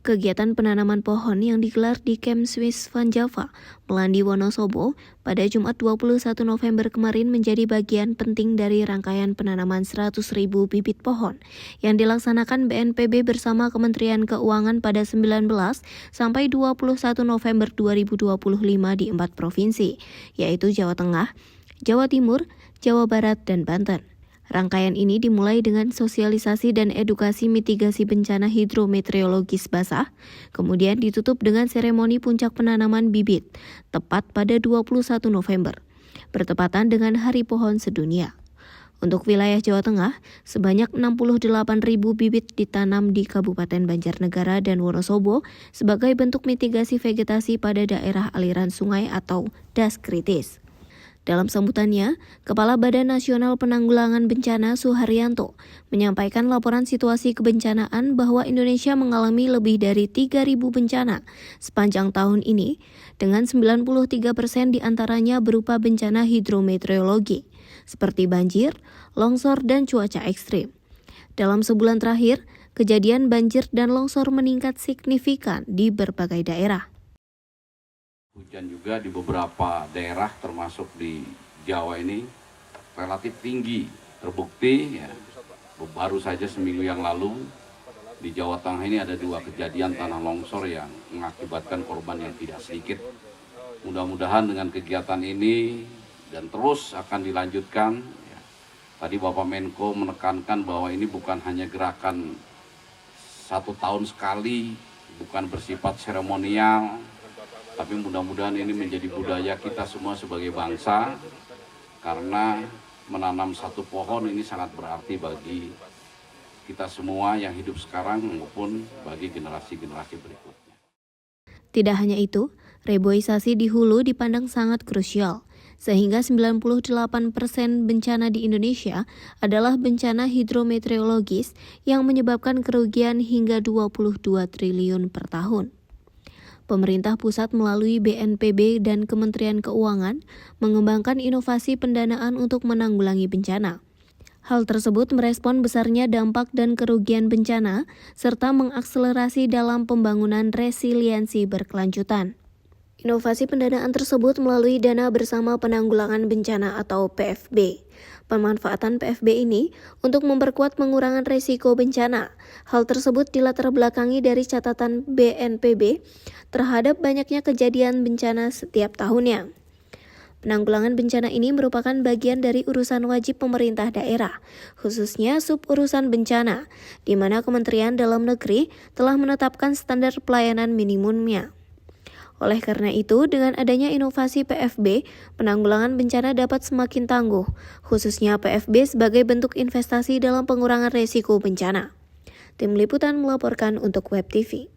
Kegiatan penanaman pohon yang digelar di Camp Swiss Van Java, Melandi Wonosobo, pada Jumat 21 November kemarin menjadi bagian penting dari rangkaian penanaman 100.000 bibit pohon yang dilaksanakan BNPB bersama Kementerian Keuangan pada 19 sampai 21 November 2025 di 4 provinsi, yaitu Jawa Tengah, Jawa Timur, Jawa Barat, dan Banten. Rangkaian ini dimulai dengan sosialisasi dan edukasi mitigasi bencana hidrometeorologis basah, kemudian ditutup dengan seremoni puncak penanaman bibit, tepat pada 21 November, bertepatan dengan Hari Pohon Sedunia. Untuk wilayah Jawa Tengah, sebanyak 68.000 bibit ditanam di Kabupaten Banjarnegara dan Wonosobo sebagai bentuk mitigasi vegetasi pada daerah aliran sungai atau das kritis. Dalam sambutannya, Kepala Badan Nasional Penanggulangan Bencana Suharyanto menyampaikan laporan situasi kebencanaan bahwa Indonesia mengalami lebih dari 3.000 bencana sepanjang tahun ini, dengan 93% diantaranya berupa bencana hidrometeorologi, seperti banjir, longsor, dan cuaca ekstrim. Dalam sebulan terakhir, kejadian banjir dan longsor meningkat signifikan di berbagai daerah. Hujan juga di beberapa daerah termasuk di Jawa ini relatif tinggi, terbukti ya, baru saja seminggu yang lalu di Jawa Tengah ini ada 2 kejadian tanah longsor yang mengakibatkan korban yang tidak sedikit. Mudah-mudahan dengan kegiatan ini dan terus akan dilanjutkan ya. Tadi Bapak Menko menekankan bahwa ini bukan hanya gerakan 1 tahun sekali, bukan bersifat seremonial, tapi mudah-mudahan ini menjadi budaya kita semua sebagai bangsa, karena menanam 1 pohon ini sangat berarti bagi kita semua yang hidup sekarang maupun bagi generasi-generasi berikutnya. Tidak hanya itu, reboisasi di hulu dipandang sangat krusial, sehingga 98% bencana di Indonesia adalah bencana hidrometeorologis yang menyebabkan kerugian hingga 22 triliun per tahun. Pemerintah pusat melalui BNPB dan Kementerian Keuangan mengembangkan inovasi pendanaan untuk menanggulangi bencana. Hal tersebut merespon besarnya dampak dan kerugian bencana, serta mengakselerasi dalam pembangunan resiliensi berkelanjutan. Inovasi pendanaan tersebut melalui Dana Bersama Penanggulangan Bencana atau PFB. Pemanfaatan PFB ini untuk memperkuat pengurangan risiko bencana. Hal tersebut dilatar belakangi dari catatan BNPB terhadap banyaknya kejadian bencana setiap tahunnya. Penanggulangan bencana ini merupakan bagian dari urusan wajib pemerintah daerah, khususnya sub-urusan bencana, di mana Kementerian Dalam Negeri telah menetapkan standar pelayanan minimumnya. Oleh karena itu, dengan adanya inovasi PFB, penanggulangan bencana dapat semakin tangguh, khususnya PFB sebagai bentuk investasi dalam pengurangan risiko bencana. Tim Liputan melaporkan untuk Web TV.